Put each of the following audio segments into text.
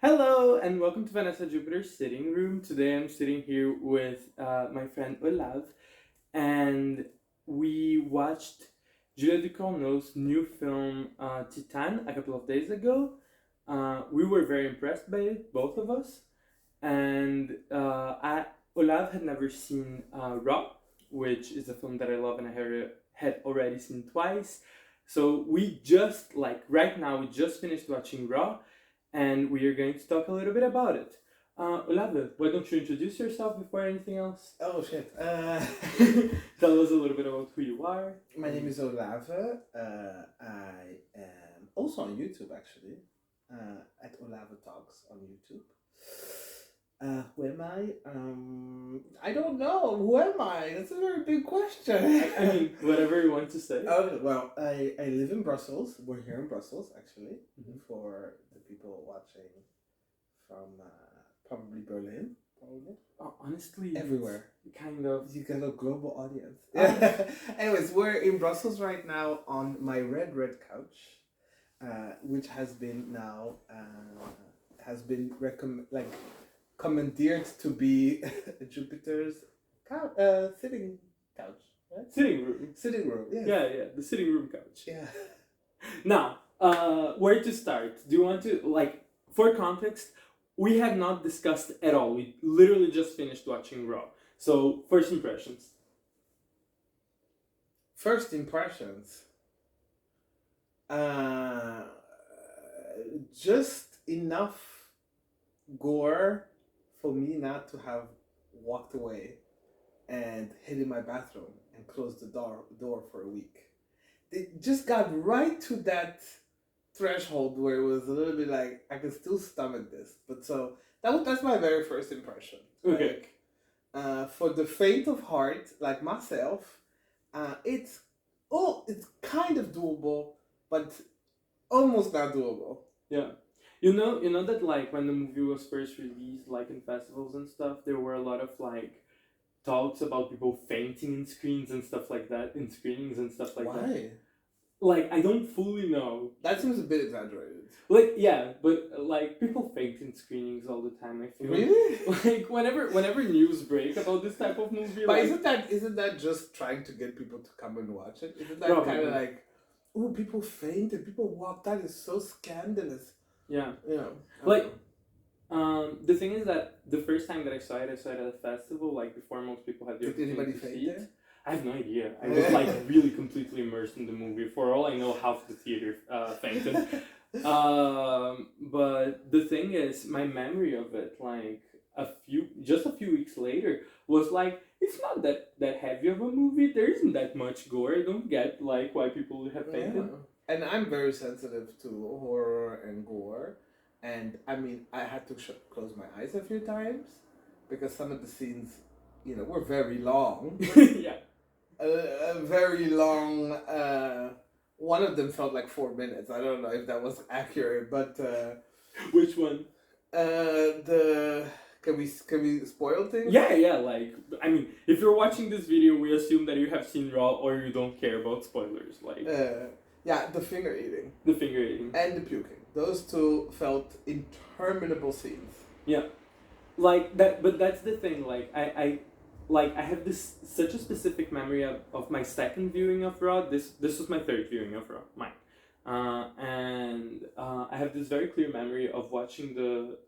Hello and welcome to Vanessa Jupiter's sitting room. Today I'm sitting here with my friend Olave, and we watched Julia Ducournau's new film Titane a couple of days ago. We were very impressed by it, both of us, and Olave had never seen Raw, which is a film that I love and I had already seen twice. So we just right now we just finished watching Raw, and we are going to talk a little bit about it. Olave, why don't you introduce yourself before anything else? Oh shit. Tell us a little bit about who you are. My name is Olave. I am also on YouTube actually. At Olave Talks on YouTube. Who am I? I don't know. Who am I? That's a very big question. I mean, whatever you want to say. Well, I live in Brussels. We're here in Brussels actually. For the people watching from probably Berlin. Probably. Honestly, everywhere. Kind of. You got a global audience. Anyways, we're in Brussels right now on my red couch, which has been now commandeered to be Jupiter's sitting couch. Right? Sitting room. Sitting room. Yes. Yeah, the sitting room couch. Yeah. Now, where to start? Do you want to for context? We have not discussed at all. We literally just finished watching Raw. So, first impressions. First impressions. Just enough gore for me not to have walked away and hid in my bathroom and closed the door for a week. It just got right to that threshold where it was a little bit like I can still stomach this, but so that's my very first impression. Okay. For the faint of heart, like myself, it's kind of doable, but almost not doable. Yeah, you know that when the movie was first released, in festivals and stuff, there were a lot of talks about people fainting in screens and stuff like that, in screenings and stuff like that. Why? I don't fully know. That seems a bit exaggerated. Yeah, but people faint in screenings all the time. I feel. Really? Whenever news break about this type of movie. But isn't that just trying to get people to come and watch it? Isn't that kind of like, oh, people faint and people walk out? It's so scandalous. Yeah. Yeah. The thing is that the first time that I saw it at a festival, before most people had the opportunity to see it. I have no idea. I was really completely immersed in the movie. For all I know, half the theater fainted. But the thing is, my memory of it, just a few weeks later, was it's not that heavy of a movie. There isn't that much gore. I don't get why people have fainted. Yeah. And I'm very sensitive to horror and gore. And I mean, I had to close my eyes a few times because some of the scenes, were very long. Yeah. Very long. One of them felt like 4 minutes. I don't know if that was accurate, but which one? Can we spoil things? Yeah. I mean, if you're watching this video, we assume that you have seen Raw or you don't care about spoilers. Yeah, the finger eating. The finger eating. And the puking. Those two felt interminable scenes. Yeah. That, but that's the thing. I have this such a specific memory of my second viewing of Raw. This was my third viewing of Raw, mine. And I have this very clear memory of watching the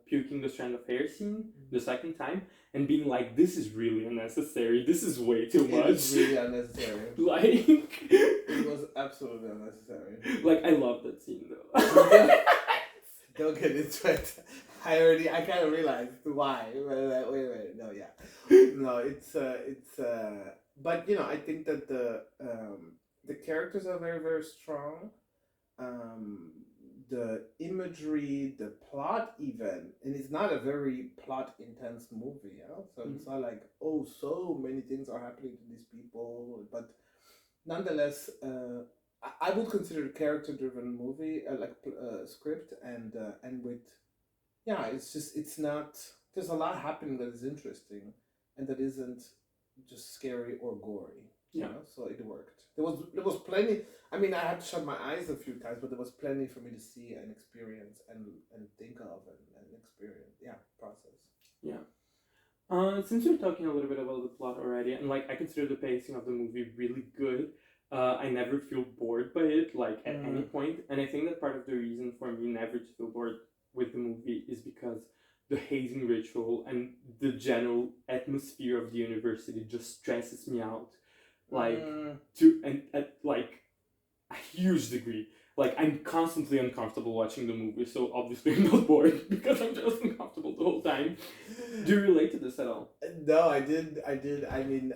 puking the strand of hair scene the second time and being like, this is really unnecessary. This is way too much. It was really unnecessary. It was absolutely unnecessary. I love that scene though. Don't get into it. I kind of realized why. Wait. No, yeah. No, it's but I think that the characters are very, very strong. The imagery, the plot even, and it's not a very plot intense movie, so it's not like, oh, so many things are happening to these people, but nonetheless, I would consider it a character driven movie, script, and with, it's not, there's a lot happening that is interesting and that isn't just scary or gory. So it worked. There was plenty. I mean, I had to shut my eyes a few times, but there was plenty for me to see and experience and think of Since we're talking a little bit about the plot already, and like I consider the pacing of the movie really good, I never feel bored by it, like at any point. And I think that part of the reason for me never to feel bored with the movie is because the hazing ritual and the general atmosphere of the university just stresses me out, like to and at like a huge degree. Like I'm constantly uncomfortable watching the movie, so obviously I'm not bored because I'm just uncomfortable the whole time. Do you relate to this at all? No, I did. I mean,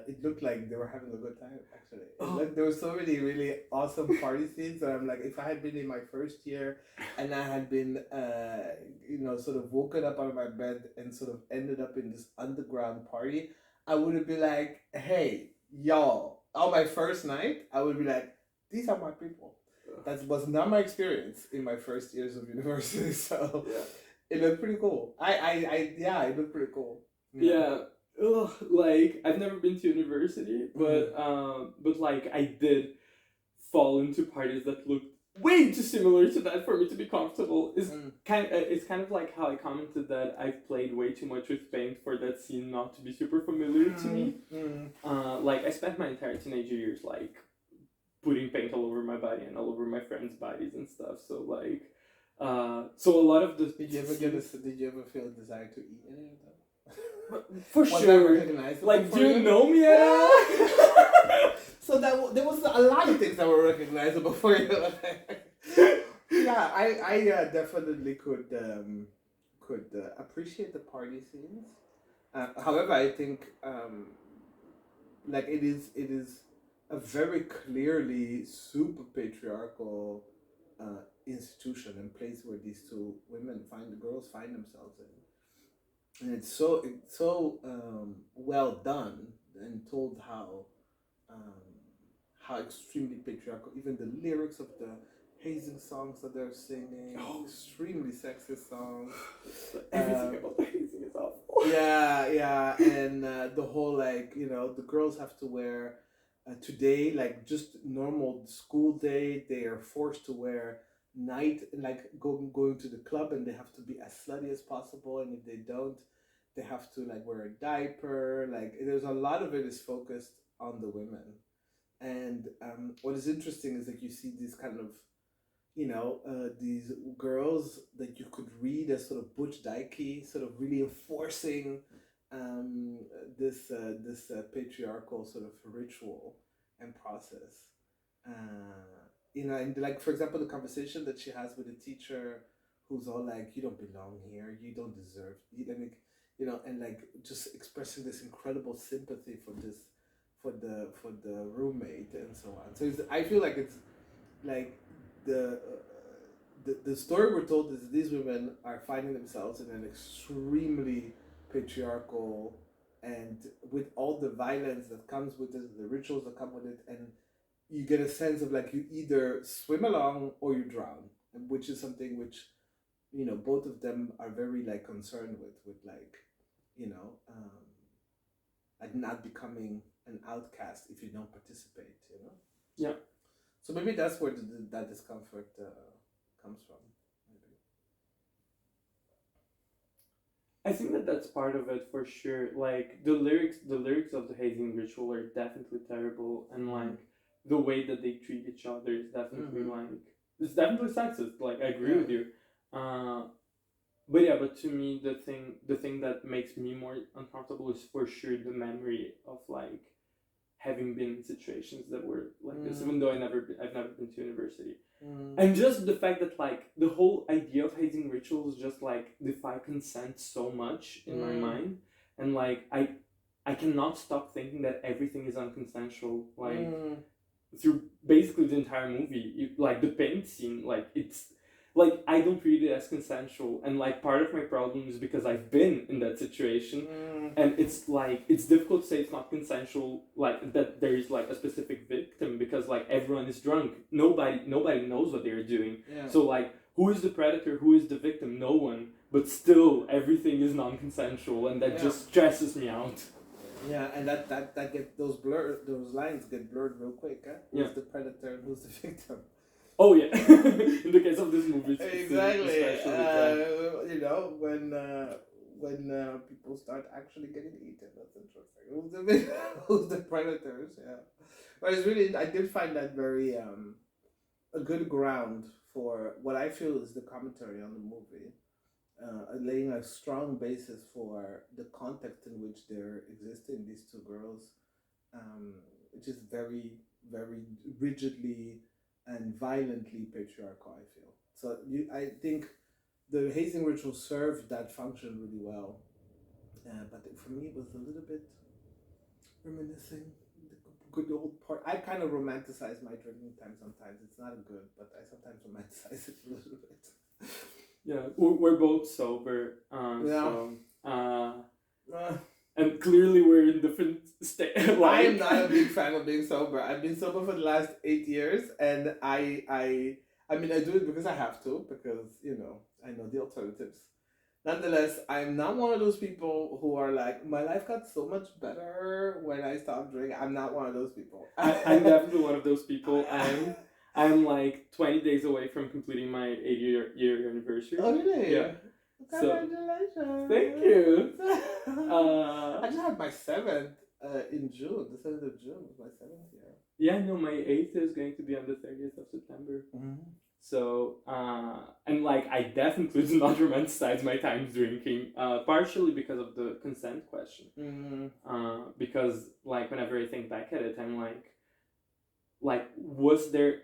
it looked like they were having a good time. Actually, there were so many really awesome party scenes. That I'm like, if I had been in my first year, and I had been, sort of woken up out of my bed and sort of ended up in this underground party, I would have been like, hey, y'all, on my first night, I would be like, these are my people. That was not my experience in my first years of university, so it looked pretty cool. It looked pretty cool. Yeah. Ugh, like I've never been to university, but like I did fall into parties that looked way too similar to that for me to be comfortable. It's kind of like how I commented that I've played way too much with paint for that scene not to be super familiar to me. Like I spent my entire teenager years like putting paint all over my body and all over my friends' bodies and stuff. So like, so a lot of the Did you ever feel a desire to eat any of them? For sure. Like, do you know me at all? So there was a lot of things that were recognizable for you. Yeah, I definitely could appreciate the party scenes. However, I think like it is a very clearly super patriarchal institution and place where these two girls find themselves in, and it's so well done and told how extremely patriarchal. Even the lyrics of the hazing songs that they're singing, extremely sexist songs. Everything about the hazing is awful. Yeah, and the whole the girls have to wear. Today, like just normal school day, they are forced to wear going to the club, and they have to be as slutty as possible. And if they don't, they have to like wear a diaper. Like there's a lot of it is focused on the women. And what is interesting is that you see these kind of, these girls that you could read as sort of butch dykey, sort of really enforcing this patriarchal sort of ritual and process. And like for example, the conversation that she has with the teacher, who's all like, "You don't belong here. You don't deserve." And like just expressing this incredible sympathy for the roommate and so on. So I feel like it's like the story we're told is these women are finding themselves in an extremely patriarchal, and with all the violence that comes with it, the rituals that come with it, and you get a sense of like you either swim along or you drown, which is something which both of them are very like concerned with like like not becoming an outcast if you don't participate. Yeah. So maybe that's where that discomfort comes from. I think that that's part of it for sure. Like the lyrics of the hazing ritual are definitely terrible, and like the way that they treat each other is definitely like it's definitely sexist. Like I agree with you. But to me the thing that makes me more uncomfortable is for sure the memory of like having been in situations that were like this, even though I've never been to university. And just the fact that like the whole idea of hazing rituals just like defy consent so much in my mind, and like I cannot stop thinking that everything is unconsensual, like through basically the entire movie. Like the paint scene, like it's like I don't read it as consensual, and like part of my problem is because I've been in that situation, and it's like it's difficult to say it's not consensual, like that there is like a specific victim, because like everyone is drunk, nobody knows what they're doing. So like who is the predator, who is the victim? No one. But still everything is non-consensual, and that just stresses me out. Yeah, and that get those lines get blurred real quick. Who's the predator and who's the victim? Oh yeah, in the case of this movie, exactly. when people start actually getting eaten. That's interesting. Who's the predators? Yeah, but it's really, I did find that very a good ground for what I feel is the commentary on the movie, laying a strong basis for the context in which they're existing. These two girls, which is very, very rigidly and violently patriarchal, I feel. So I think the hazing ritual served that function really well. But for me, it was a little bit reminiscing the good old part. I kind of romanticize my drinking time sometimes. It's not good, but I sometimes romanticize it a little bit. Yeah, we're both sober. Yeah. And clearly we're in different state. I am not a big fan of being sober. I've been sober for the last 8 years, and I mean, I do it because I have to, because, you know, I know the alternatives. Nonetheless, I'm not one of those people who are like, my life got so much better when I stopped drinking. I'm not one of those people. I'm definitely one of those people. I'm like 20 days away from completing my 8-year anniversary. Oh, really? Yeah. Congratulations. Thank you. I just had my 7th in June. The 7th of June was my 7th year. Yeah, no, my 8th is going to be on the 30th of September. Mm-hmm. So, and like, I definitely do not romanticize my time drinking, partially because of the consent question. Mm-hmm. Because, like, whenever I think back at it, I'm like, was there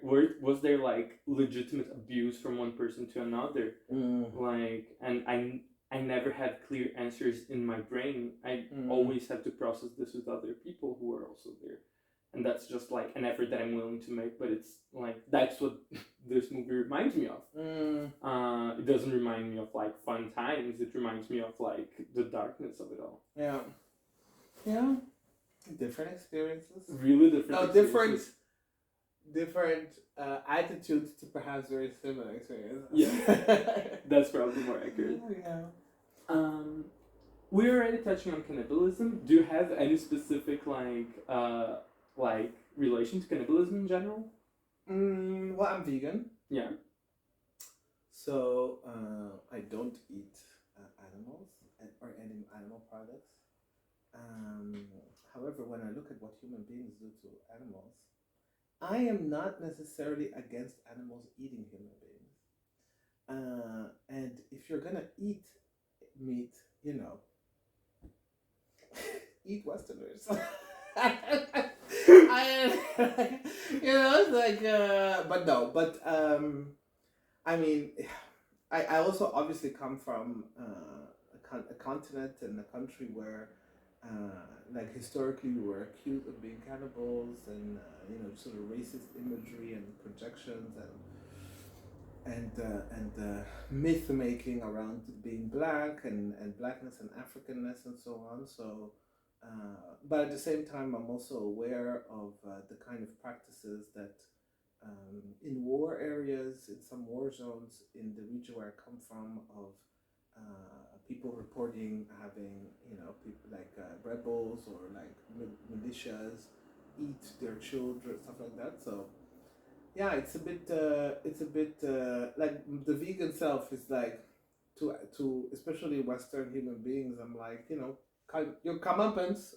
like legitimate abuse from one person to another? Like, and I never had clear answers in my brain. I always had to process this with other people who were also there. And that's just like an effort that I'm willing to make, but it's like, that's what this movie reminds me of. It doesn't remind me of like fun times, it reminds me of like the darkness of it all. Yeah. Yeah. Different experiences. Really different experiences. Different attitudes to perhaps very similar experiences. Yeah. That's probably more accurate. Yeah. We're already touching on cannibalism. Do you have any specific like relation to cannibalism in general? Well, I'm vegan. Yeah. So I don't eat animals or any animal products. However, when I look at what human beings do to animals, I am not necessarily against animals eating human beings. And if you're gonna eat meat, you know, eat Westerners. You know, it's like, I mean, I also obviously come from a continent and a country where, like, historically we were accused of being cannibals, and you know, sort of racist imagery and projections and myth making around being black and blackness and Africanness and so on. So. But at the same time, I'm also aware of the kind of practices that in war areas, in some war zones, in the region where I come from, of people reporting having, you know, people like rebels or like militias eat their children, stuff like that. So yeah, it's a bit like the vegan self is like to especially Western human beings. I'm like, you know, your comeuppance.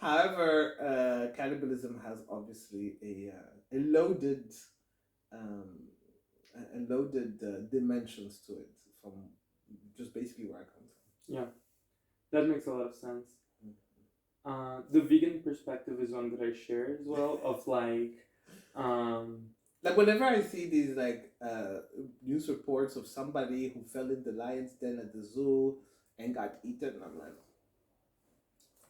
However, cannibalism has obviously a loaded dimensions to it, from just basically where I come from. Yeah, that makes a lot of sense. The vegan perspective is one that I share as well, of like whenever I see these like news reports of somebody who fell in the lion's den at the zoo and got eaten, I'm like,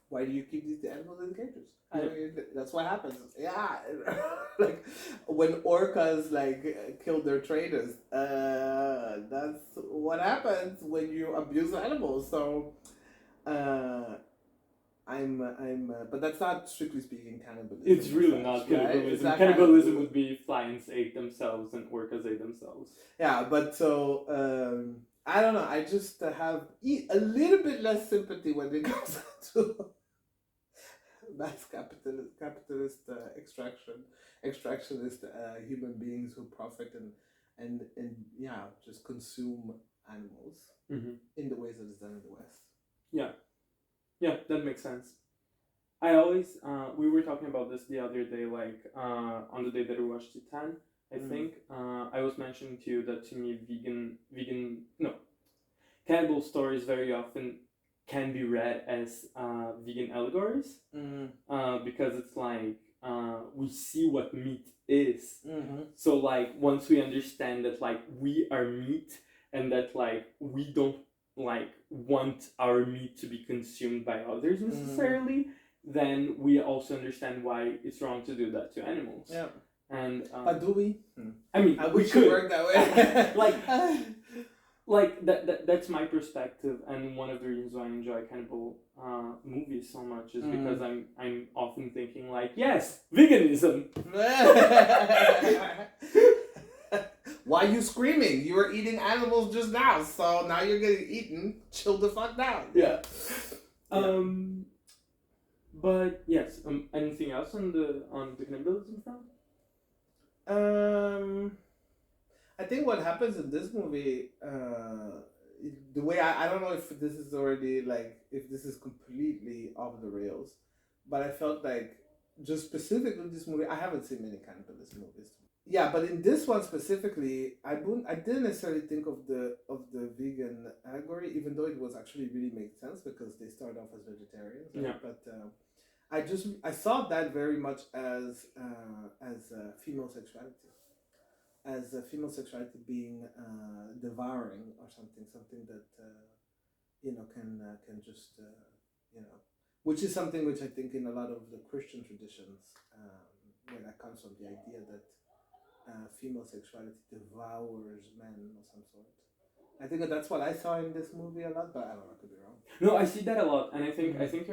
why do you keep these animals in cages? I mean, that's what happens. Yeah, like when orcas like kill their traders, that's what happens when you abuse animals. So, but that's not strictly speaking cannibalism. It's really not cannibalism. Right? Cannibalism would be if lions ate themselves and orcas ate themselves. Yeah, but so I don't know. I just have a little bit less sympathy when it comes to mass capitalist extractionist human beings who profit and yeah, just consume animals Mm-hmm. in the ways that it's done in the West. Yeah, that makes sense. I always we were talking about this the other day, like on the day that we watched Titane. I think I was mentioning to you that to me cannibal stories very often can be read as vegan allegories because it's like we see what meat is. So like once we understand that like we are meat and that like we don't like want our meat to be consumed by others necessarily, then we also understand why it's wrong to do that to animals. Yeah. And but do we? I mean, I wish it worked that way. like that's my perspective, and one of the reasons why I enjoy cannibal movies so much is because I'm often thinking like, yes, veganism. Why are you screaming? You were eating animals just now, so now you're getting eaten. Chill the fuck down. Yeah. But yes, anything else on the cannibalism front? I think what happens in this movie, the way I don't know if this is already like if this is completely off the rails, but I felt like just specifically this movie, I haven't seen many cannibalism movies. Yeah, but in this one specifically, I didn't necessarily think of the vegan allegory, even though it was actually really made sense because they started off as vegetarians. Right? Yeah. But I saw that very much as female sexuality. As female sexuality being devouring or something that can just which is something which I think in a lot of the Christian traditions where that comes from, the idea that female sexuality devours men of some sort. I think that's what I saw in this movie a lot, but I don't know, I could be wrong. No, I see that a lot, and I think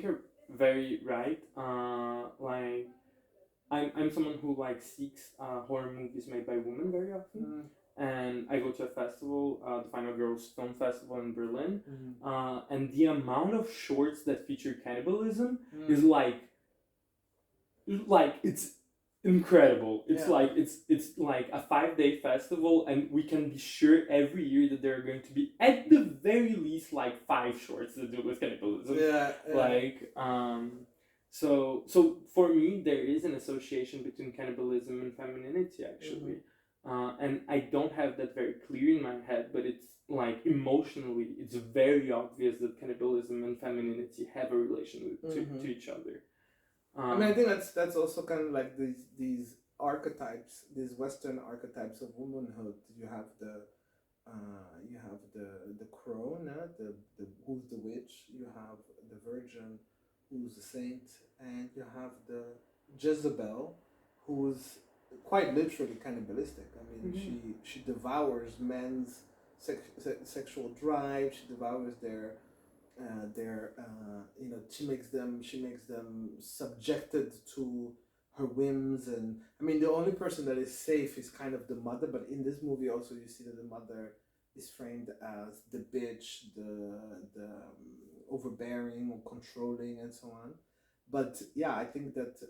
you're very right. Like I'm someone who like seeks horror movies made by women very often, and I go to a festival, the Final Girls Film Festival in Berlin, and the amount of shorts that feature cannibalism is like it's incredible. It's it's like a 5-day festival, and we can be sure every year that there are going to be at the very least like 5 shorts that do with cannibalism. Like so for me there is an association between cannibalism and femininity actually. And I don't have that very clear in my head, but it's like emotionally it's very obvious that cannibalism and femininity have a relation to each other. I mean, I think that's also kind of like these archetypes, these Western archetypes of womanhood. You have the crone, the who's the witch. You have the virgin, who's the saint, and you have the Jezebel, who's quite literally cannibalistic. I mean, she devours men's sexual drive. She devours their she makes them subjected to her whims. And I mean, the only person that is safe is kind of the mother, but in this movie also you see that the mother is framed as the bitch, the overbearing or controlling and so on. But yeah, I think that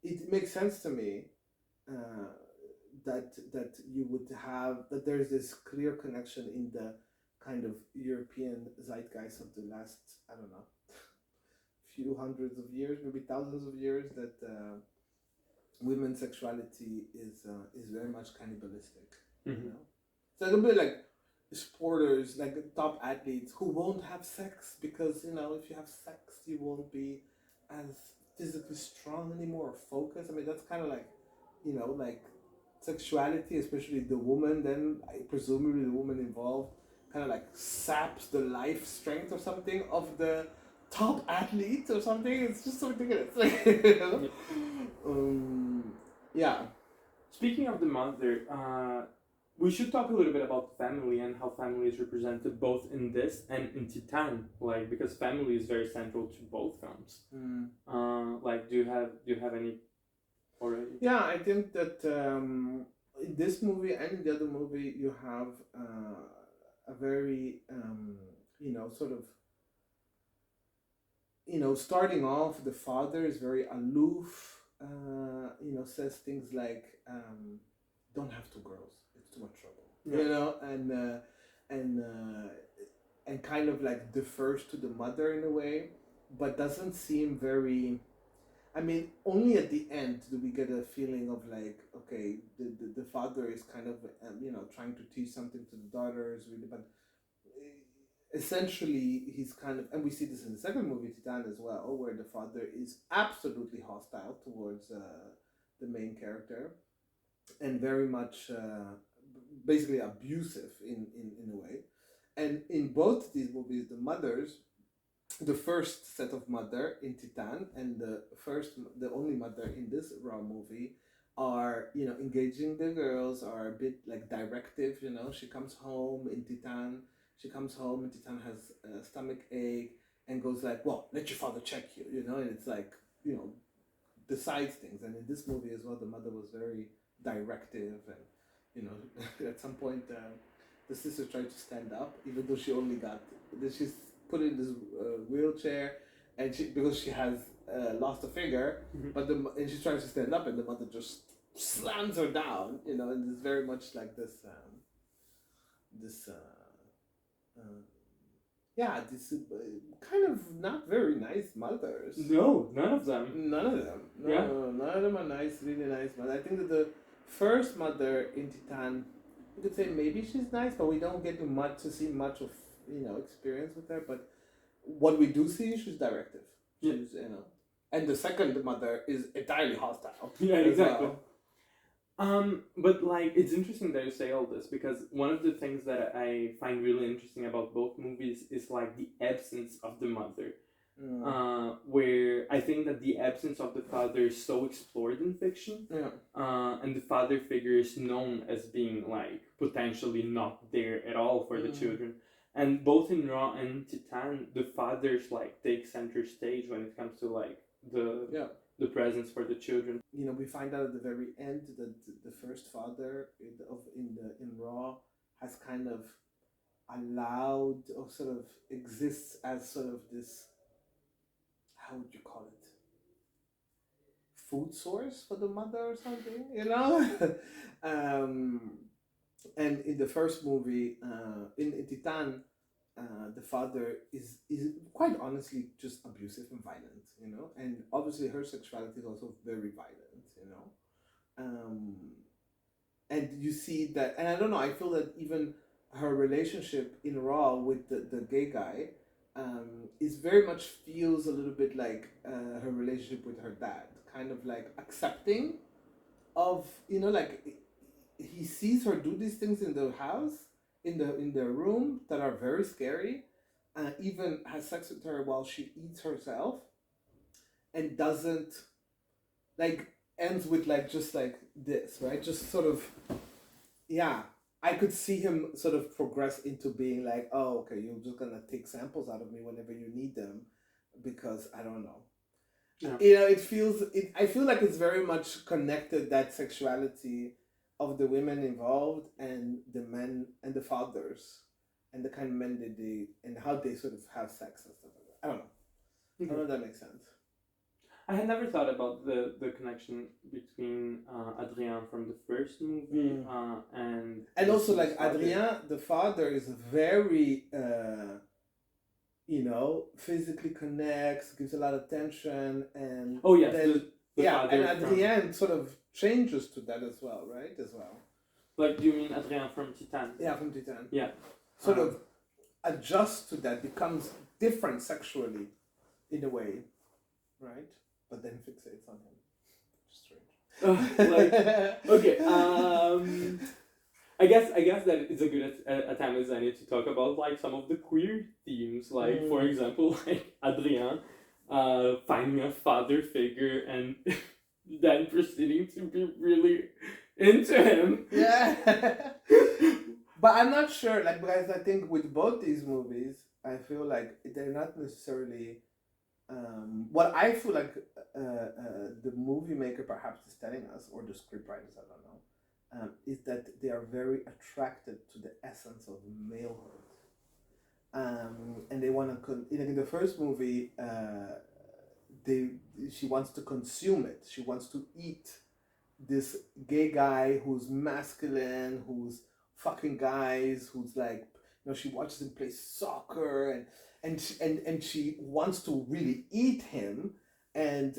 it makes sense to me that you would have that there's this clear connection in the kind of European zeitgeist of the last, I don't know, few hundreds of years, maybe thousands of years, that women's sexuality is very much cannibalistic. You know, so it'll be like sporters, like top athletes who won't have sex because if you have sex, you won't be as physically strong anymore or focused. I mean, that's kind of like like sexuality, especially the woman. Then presumably the woman involved kind of like saps the life strength or something of the top athlete or something. It's just so ridiculous. Yeah. Speaking of the mother, we should talk a little bit about family and how family is represented both in this and in Titane, like because family is very central to both films. Like, do you have any already? Yeah, I think that in this movie and in the other movie you have a very sort of starting off, the father is very aloof, says things like don't have 2 girls, it's too much trouble, you know, and kind of like defers to the mother in a way, but doesn't seem very. I mean, only at the end do we get a feeling of like, okay, the father is kind of, trying to teach something to the daughters, really, but essentially he's kind of, and we see this in the second movie, Titane, as well, where the father is absolutely hostile towards the main character and very much basically abusive in a way. And in both these movies, the mothers, the first set of mother in Titane and the only mother in this Raw movie are, engaging the girls, are a bit like directive, she comes home in Titane, Titane has a stomach ache and goes like, well, let your father check you, and it's like, decides things. And in this movie as well, the mother was very directive and, at some point the sister tried to stand up, even though she only got, she's put in this wheelchair, and because she has lost a finger, but and she tries to stand up, and the mother just slams her down, and it's very much like this, this kind of not very nice mothers. No, none of them. None of them. No, none of them are nice, really nice mothers. I think that the first mother in Titane, you could say maybe she's nice, but we don't get to see much of experience with her. But what we do see, she's directive. She's and the second mother is entirely hostile. Yeah, exactly. But like, it's interesting that you say all this, because one of the things that I find really interesting about both movies is like the absence of the mother. Where I think that the absence of the father is so explored in fiction, and the father figure is known as being like potentially not there at all for the children. And both in Raw and Titane, the fathers like take center stage when it comes to like the presence for the children. We find out at the very end that the first father in Raw has kind of allowed, or sort of exists as sort of this, how would you call it, food source for the mother or something, and in the first movie, in Titane, the father is quite honestly just abusive and violent, and obviously her sexuality is also very violent, and you see that, and I don't know, I feel that even her relationship in Raw with the gay guy is very much feels a little bit like her relationship with her dad, kind of like accepting of, like he sees her do these things in the house, in their room, that are very scary, even has sex with her while she eats herself, and doesn't, like, ends with like just like this, right? Just sort of, I could see him sort of progress into being like, oh, okay, you're just gonna take samples out of me whenever you need them, because I don't know. I feel like it's very much connected, that sexuality of the women involved and the men and the fathers and the kind of men that they, and how they sort of have sex and stuff like that. I don't know. I don't know if that makes sense. I had never thought about the connection between Adrien from the first movie and also like Adrien, the father, is very physically connects, gives a lot of attention, and the and Adrien sort of changes to that as well, right? Like, do you mean Adrien from Titane? Yeah, from Titane. Yeah. Sort of adjusts to that, becomes different sexually in a way, right? But then fixates on him. Strange. Okay. I guess that it's a good time as any to talk about like some of the queer themes, like for example, like Adrien finding a father figure and then proceeding to be really into him. Yeah. But I'm not sure, like, because I think with both these movies, I feel like they're not necessarily what I feel like the movie maker perhaps is telling us, or the scriptwriters, I don't know, is that they are very attracted to the essence of malehood, and they want to in the first movie, she wants to consume it. She wants to eat this gay guy who's masculine, who's fucking guys who's like, she watches him play soccer, and she wants to really eat him. And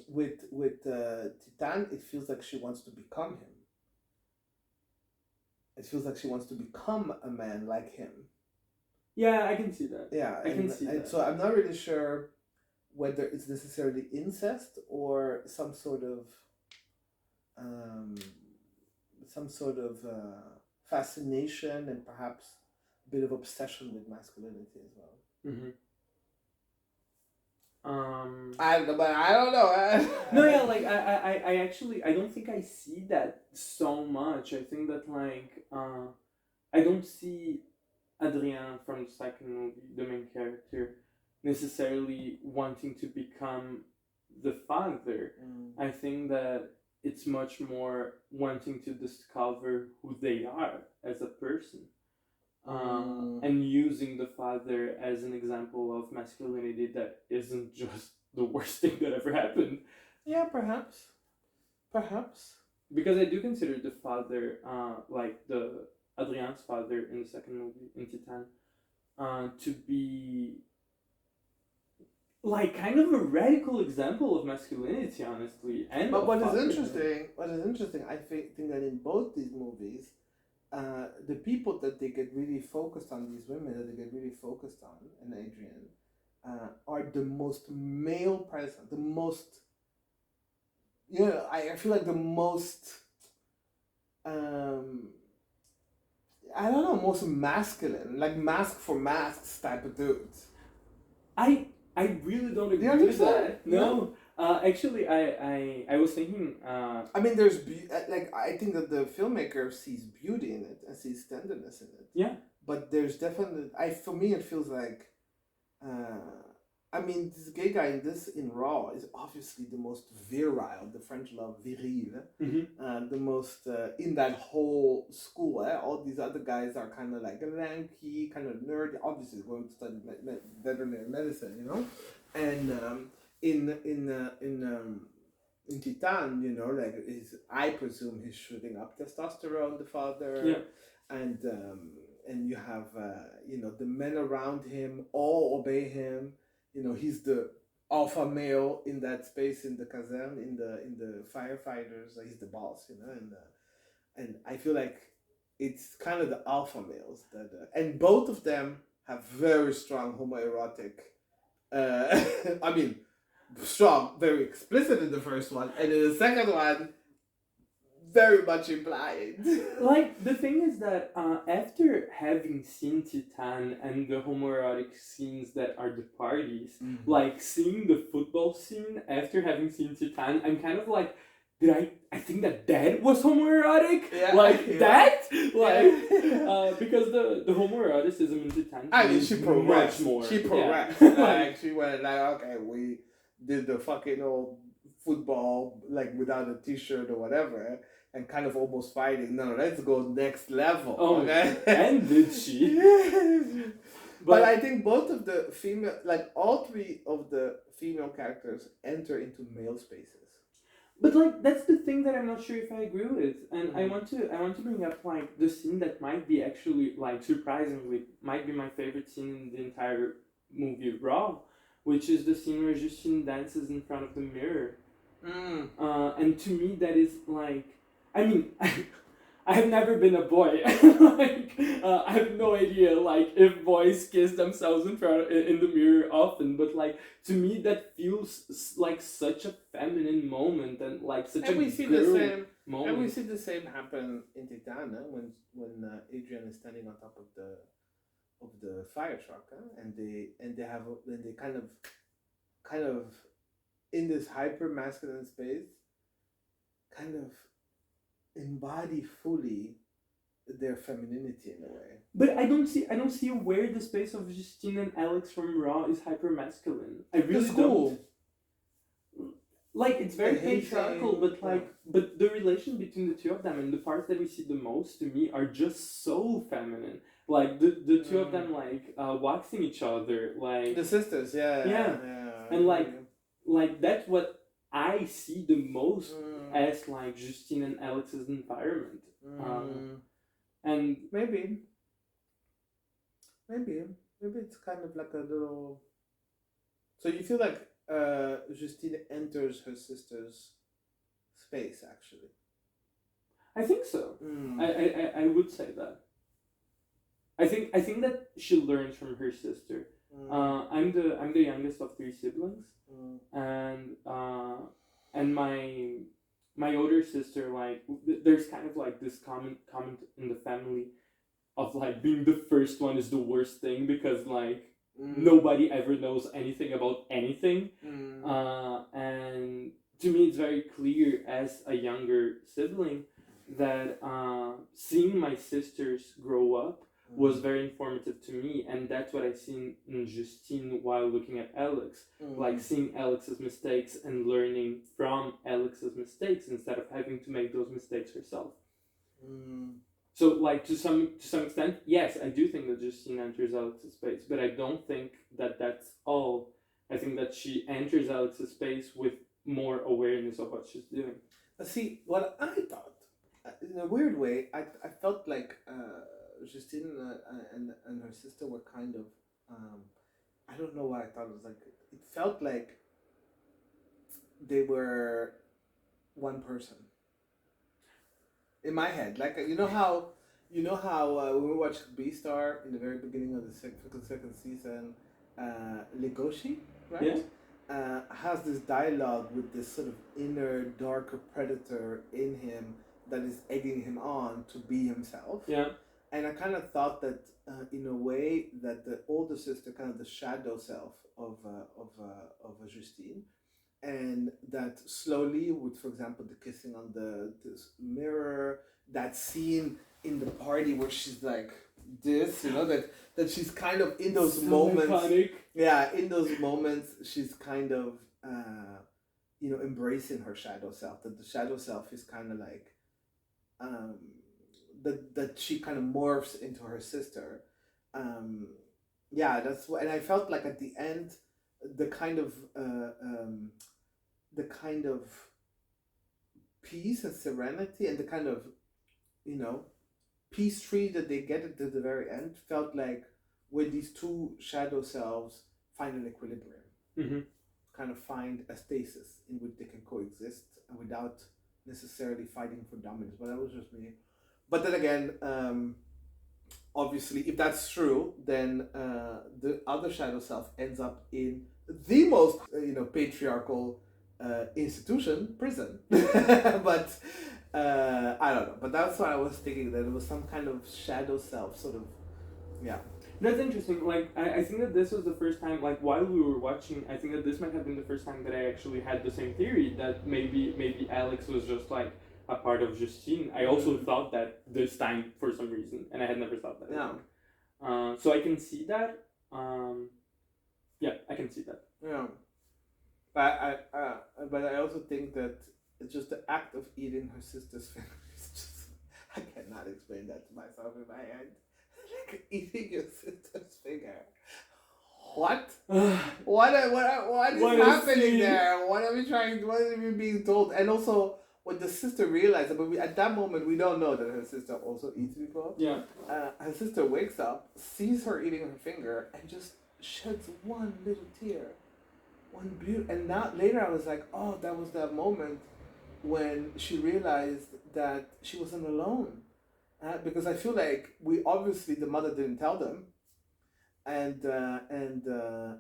with Titane, it feels like she wants to become him. It feels like she wants to become a man like him. Yeah, I can see that. Yeah, I can see and that. so I'm not really sure whether it's necessarily incest or some sort of fascination and perhaps a bit of obsession with masculinity as well. Mm-hmm. I don't know, but I don't know. No, yeah, like I actually I don't think I see that so much. I think that like I don't see Adrien from the second movie, the main character, necessarily wanting to become the father. I think that it's much more wanting to discover who they are as a person. And using the father as an example of masculinity that isn't just the worst thing that ever happened. Yeah, perhaps. Because I do consider the father, like the Adrien's father in the second movie, in Titane, to be like kind of a radical example of masculinity, honestly. And but what is interesting, I think that in both these movies, the people that they get really focused on, these women that they get really focused on, and Adrian, are the most male present, the most, I feel like the most, I don't know, most masculine, like mask for masks type of dudes. I really don't agree with that. No. Actually, I was thinking. I mean, there's I think that the filmmaker sees beauty in it and sees tenderness in it. Yeah. But there's definitely, for me, it feels like, I mean, this gay guy in Raw is obviously the most virile. The French love viril. Mm-hmm. The most in that whole school. All these other guys are kind of like lanky, kind of nerdy. Obviously, going to study veterinary medicine, and. In Titane, like I presume he's shooting up testosterone, the father, yeah. And you have the men around him all obey him. He's the alpha male in that space in the caserne, in the firefighters. He's the boss, and I feel like it's kind of the alpha males that, and both of them have very strong homoerotic. I mean. Strong, very explicit in the first one, and in the second one, very much implied. Like, the thing is that after having seen Titane and the homoerotic scenes that are the parties, like seeing the football scene after having seen Titane, I'm kind of like, I think that was homoerotic? Yeah, that? Because the homoeroticism in Titane, I mean, she progressed. Much more. She progressed. Yeah. She went okay, we did the fucking old football, without a t-shirt or whatever, and kind of almost fighting. No, let's go next level. Oh, okay? And did she? But I think both of the female, all three of the female characters enter into male spaces. But that's the thing that I'm not sure if I agree with, and I want to bring up the scene that might be actually surprisingly might be my favorite scene in the entire movie Raw, which is the scene where Justine dances in front of the mirror. And to me that is I mean I have never been a boy. I have no idea if boys kiss themselves in the mirror often, but to me that feels like such a feminine moment and such a girl moment. And we see the same happen in Titane when Adrian is standing on top of the fire truck, and they kind of in this hyper masculine space, kind of embody fully their femininity in a way. But I don't see where the space of Justine and Alex from Raw is hyper masculine. I really don't. It's very patriarchal, but the relation between the two of them and the parts that we see the most to me are just so feminine. The two of them waxing each other, the sisters, yeah. And that's what I see the most as Justine and Alex's environment. And Maybe it's kind of like a little. So you feel like Justine enters her sister's space, actually. I think so. Mm. I would say that. I think that she learns from her sister. I'm the youngest of three siblings, and my older sister, like, there's kind of like this comment in the family of like being the first one is the worst thing, because like nobody ever knows anything about anything. And to me it's very clear as a younger sibling that seeing my sisters grow up was very informative to me, and that's what I seen in Justine while looking at Alex. Like seeing Alex's mistakes and learning from Alex's mistakes instead of having to make those mistakes herself. So, like, to some extent, yes, I do think that Justine enters Alex's space, but I don't think that that's all. I think that she enters Alex's space with more awareness of what she's doing. See, what I thought, in a weird way, I felt like Justine and her sister were kind of, I don't know why I thought it was like, it felt like they were one person. In my head, like, you know how when we watched Beastar in the very beginning of the second season, Legoshi, right? Yeah. Has this dialogue with this sort of inner darker predator in him that is egging him on to be himself. Yeah. And I kind of thought that, in a way, that the older sister, kind of the shadow self of Justine, and that slowly, with, for example, the kissing on this mirror, that scene in the party where she's like this, that she's kind of in those moments. Iconic. Yeah, in those moments, she's kind of, embracing her shadow self. That the shadow self is kind of like, that she kind of morphs into her sister. Yeah, that's what, and I felt like at the end, the kind of peace and serenity and the kind of, peace tree that they get at the very end felt like when these two shadow selves find an equilibrium, kind of find a stasis in which they can coexist without necessarily fighting for dominance. But that was just me. But then again, obviously, if that's true, then the other shadow self ends up in the most, patriarchal institution, prison. But I don't know. But that's what I was thinking, that it was some kind of shadow self, sort of, yeah. That's interesting. Like, I think that this was the first time, like, while we were watching, I think that this might have been the first time that I actually had the same theory, that maybe Alex was just, like, a part of Justine. I also thought that this time for some reason, and I had never thought that. Yeah. So I can see that. Yeah, I can see that. Yeah. But I also think that it's just the act of eating her sister's fingers. I cannot explain that to myself in my head. Like eating your sister's finger. What? What is happening there? What are we trying? What are we being told? And also, when the sister realizes, but at that moment we don't know that her sister also eats people. Yeah. Her sister wakes up, sees her eating her finger, and just sheds one little tear. And now later I was like, oh, that was that moment when she realized that she wasn't alone. Because I feel like the mother didn't tell them, and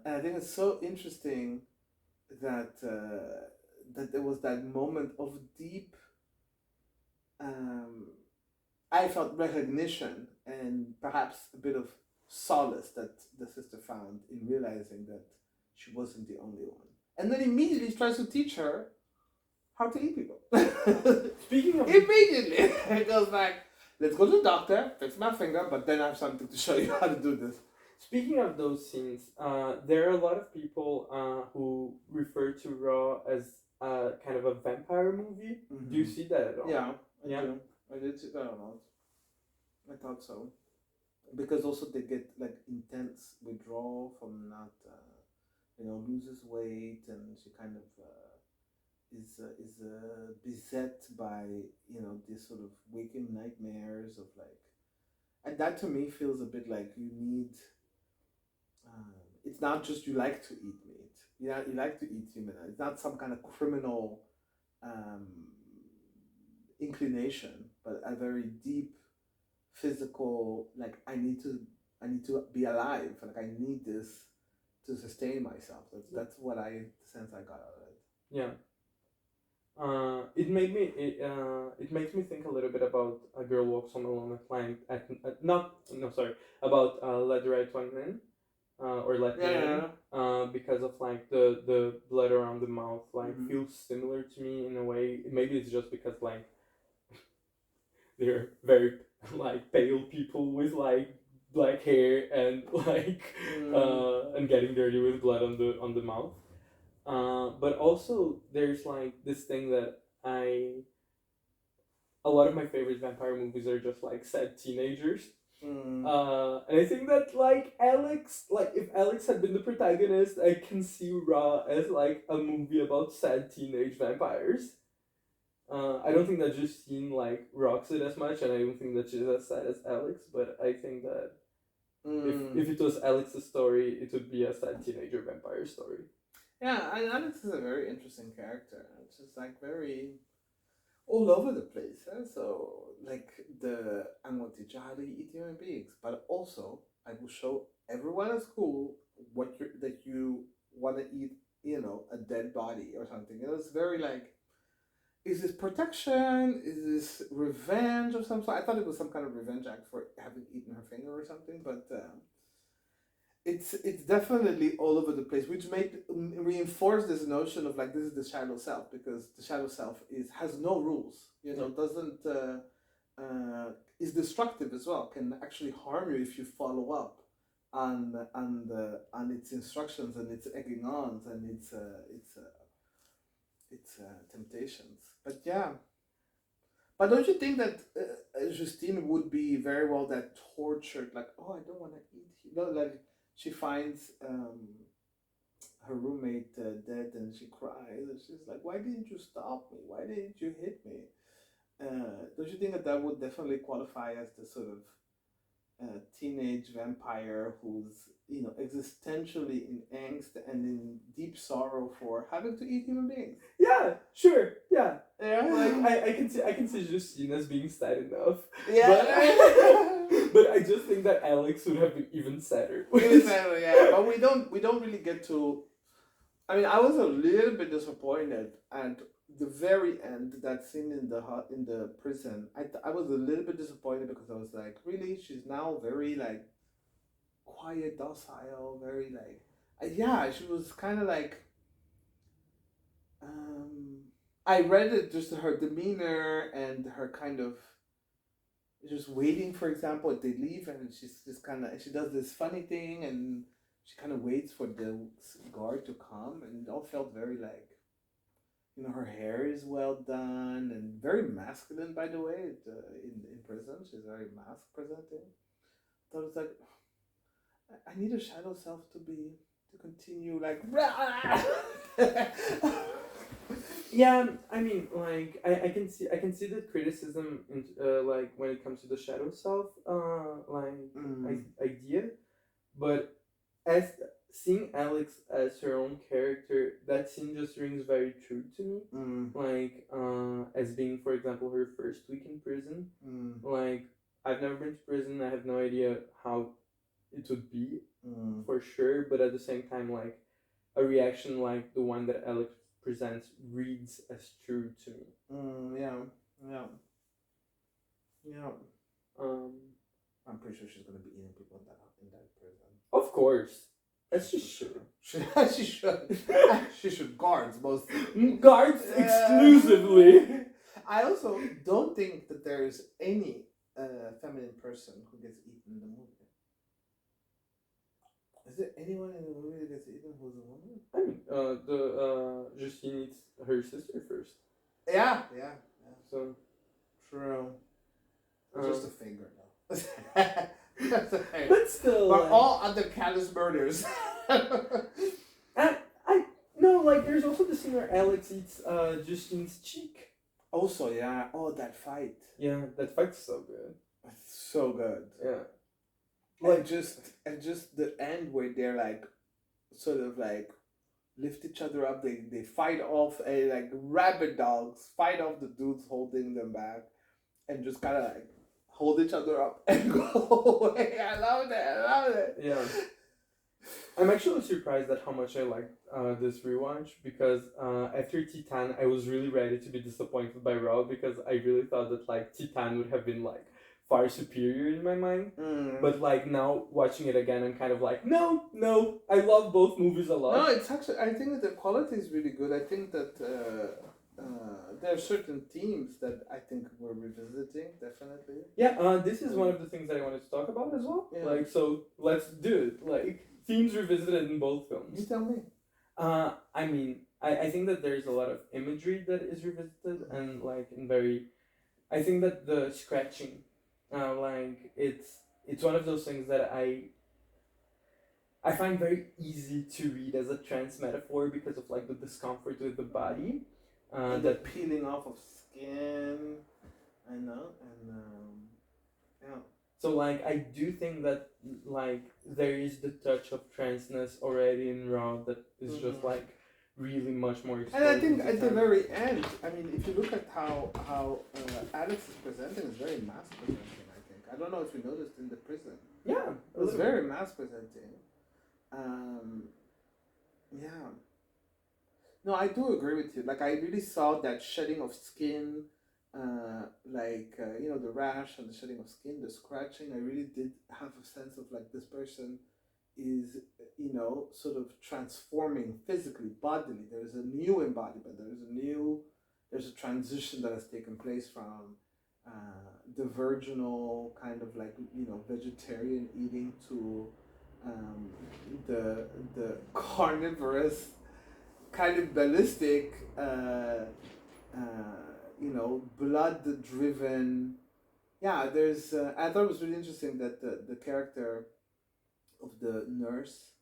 I think it's so interesting that there was that moment of deep, I felt recognition and perhaps a bit of solace that the sister found in realizing that she wasn't the only one, and then immediately tries to teach her how to eat people. Speaking of immediately, it goes back. Let's go to the doctor, fix my finger, but then I have something to show you how to do this. Speaking of those scenes, there are a lot of people who refer to Raw as kind of a vampire movie. Do you see that at all? Yeah, I do. I did see that a lot. I thought so. Because also they get like intense withdrawal from not, loses weight, and she kind of is beset by this sort of waking nightmares of like And that to me feels a bit like you need. It's not just you like to eat meat. You like to eat human. It's not some kind of criminal um, inclination, but a very deep physical. Like I need to be alive. Like I need this to sustain myself. That's what I sense I got out of it. Yeah. It makes me think a little bit about A Girl Walks on a Lonely Plank. Not no sorry about Let the Right One In, or Let Me In, because of like the blood around the mouth like feels similar to me in a way. Maybe it's just because like they're very like pale people with like black hair and like and getting dirty with blood on the mouth. But also there's like this thing that a lot of my favorite vampire movies are just like sad teenagers. And I think that like Alex, like if Alex had been the protagonist, I can see Raw as like a movie about sad teenage vampires. I don't think that Justine like rocks it as much, and I don't think that she's as sad as Alex. But I think that if it was Alex's story, it would be a sad teenager vampire story. Yeah, and Alex is a very interesting character. It's just like very all over the place. So like I'm going to teach you how to eat human beings, but also I will show everyone at school that you want to eat. You know, a dead body or something. It's very like, is this protection? Is this revenge or something? I thought it was some kind of revenge act for having eaten her finger or something, but. It's definitely all over the place, which reinforce this notion of like this is the shadow self, because the shadow self has no rules, you know, doesn't is destructive as well, can actually harm you if you follow up on its instructions and its egging ons and its temptations. But yeah, but don't you think that Justine would be very well that tortured, like, oh, I don't want to eat, you know, like. She finds her roommate dead and she cries and she's like, why didn't you stop me? Why didn't you hit me? Don't you think that would definitely qualify as the sort of teenage vampire who's, you know, existentially in angst and in deep sorrow for having to eat human beings? Yeah, sure, yeah. Yeah. Like I can see Justine as being sad enough. Yeah. But I just think that Alex would have been even sadder. Yeah. But we don't really get to. I mean, I was a little bit disappointed at the very end. That scene in the prison. I was a little bit disappointed because I was like, really, she's now very like quiet, docile, very like, yeah, she was kind of like. I read it just her demeanor and her kind of. Just waiting, for example, they leave and she's just kind of, she does this funny thing and she kind of waits for the guard to come, and it all felt very like, you know, her hair is well done and very masculine, by the way. In prison, she's very mask presenting. So it's like, I need a shadow self to continue like. Yeah, I mean, like I can see the criticism in like when it comes to the shadow self idea, but as seeing Alex as her own character, that scene just rings very true to me. Like as being, for example, her first week in prison. Like I've never been to prison. I have no idea how it would be for sure, but at the same time, like a reaction like the one that Alex presents reads as true to me. Yeah. I'm pretty sure she's gonna be eating people in that prison. Of course, as she should. She should. She should guards mostly. Guards exclusively. I also don't think that there is any feminine person who gets eaten in the movie. Is there anyone in the movie that gets eaten who's a woman? I mean, Justine eats her sister first. Yeah. So true. Just a finger, though. But still, but all other callous murders. I no, like there's also the scene where Alex eats Justine's cheek. Also, yeah. Oh, that fight. Yeah, that fight's so good. It's so good. Yeah. Like just the end where they're like sort of like lift each other up. They fight off a like rabid dogs, fight off the dudes holding them back, and just kind of like hold each other up and go away. I love that. I love it. Yeah. I'm actually surprised at how much I liked this rewatch because after Titane, I was really ready to be disappointed by Raw because I really thought that like Titane would have been like far superior in my mind. But like now watching it again, I'm kind of like, no, I love both movies a lot. No, it's actually, I think that the quality is really good. I think that there are certain themes that I think we're revisiting, definitely. Yeah, this is one of the things that I wanted to talk about as well. Yeah. Like, so let's do it. Like, themes revisited in both films. You tell me. I mean, I think that there's a lot of imagery that is revisited and like in very, I think that the scratching, like it's one of those things that I find very easy to read as a trans metaphor because of like the discomfort with the body, and the peeling off of skin. I know, and yeah. So like I do think that like there is the touch of transness already in Raw that is just like really much more. And I think at the very end, I mean, if you look at how Alex is presenting, it's very mass presenting. I think I don't know if you noticed in the prison. Yeah, it was very mass presenting. Yeah. No, I do agree with you. Like I really saw that shedding of skin. You know, the rash and the shedding of skin, the scratching. I really did have a sense of like this person is, you know, sort of transforming physically, bodily. There's a new embodiment. There's a transition that has taken place from the virginal kind of like, you know, vegetarian eating to the carnivorous, cannibalistic. You know, blood-driven. Yeah, there's. I thought it was really interesting that the character of the nurse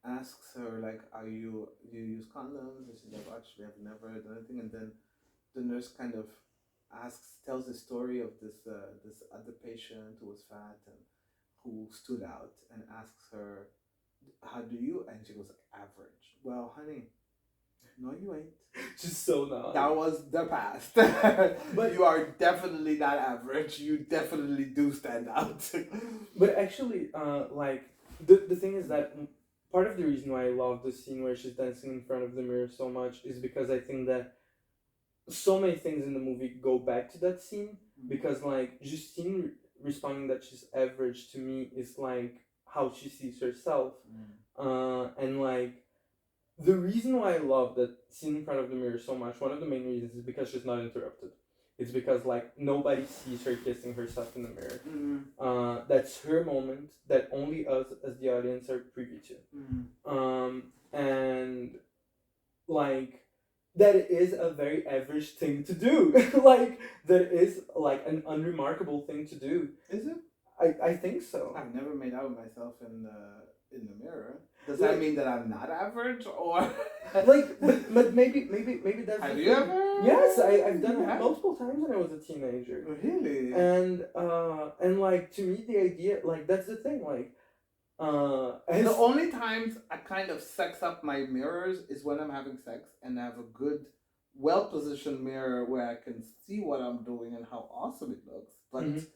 asks her like, do you use condoms?" And she's like, "Actually, I've never done anything." And then the nurse kind of tells the story of this other patient who was fat and who stood out, and asks her, "How do you?" And she goes, "Average." Well, honey. No, you ain't. Just so not. That was the past. But you are definitely not average. You definitely do stand out. But actually, like the thing is that part of the reason why I love the scene where she's dancing in front of the mirror so much is because I think that so many things in the movie go back to that scene. Because like Justine responding that she's average to me is like how she sees herself, and like. The reason why I love that scene in front of the mirror so much, one of the main reasons is because she's not interrupted. It's because like nobody sees her kissing herself in the mirror. That's her moment that only us as the audience are privy to. And like that is a very average thing to do. Like that is like an unremarkable thing to do. Is it? I think so. I've never made out with myself in the mirror. Does that mean that I'm not average, or like? But maybe that's. Have you ever? Yes, I've done it multiple times when I was a teenager. Really? And like to me the idea like that's the thing like. And the only times I kind of sex up my mirrors is when I'm having sex and I have a good, well-positioned mirror where I can see what I'm doing and how awesome it looks. But.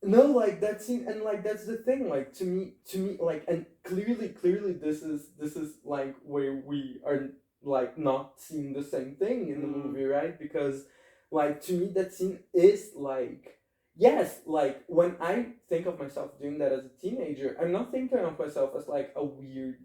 No, like that scene, and like that's the thing. Like to me, like, and clearly, this is like where we are like not seeing the same thing in the movie, right? Because, like, to me, that scene is like, yes, like when I think of myself doing that as a teenager, I'm not thinking of myself as like a weird,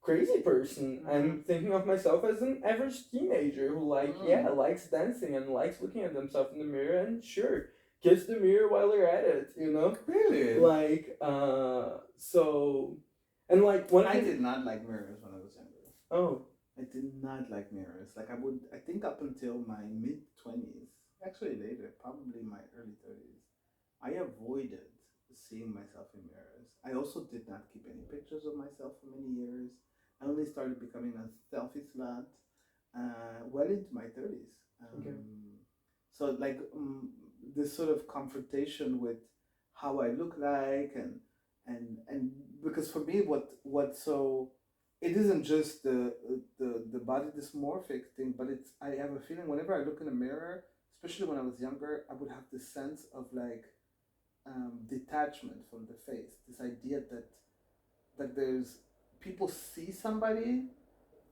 crazy person. I'm thinking of myself as an average teenager who likes dancing and likes looking at themselves in the mirror and sure. Kiss the mirror while you're at it, you know? Really? Like, so, and like, when I did not like mirrors when I was younger. Oh. I did not like mirrors. Like, I think up until my mid-20s, actually later, probably my early 30s, I avoided seeing myself in mirrors. I also did not keep any pictures of myself for many years. I only started becoming a selfie slut well into my 30s. Okay. So like this sort of confrontation with how I look like, and because for me, what so it isn't just the body dysmorphic thing, but it's, I have a feeling whenever I look in a mirror, especially when I was younger, I would have this sense of like detachment from the face. This idea that there's people see somebody,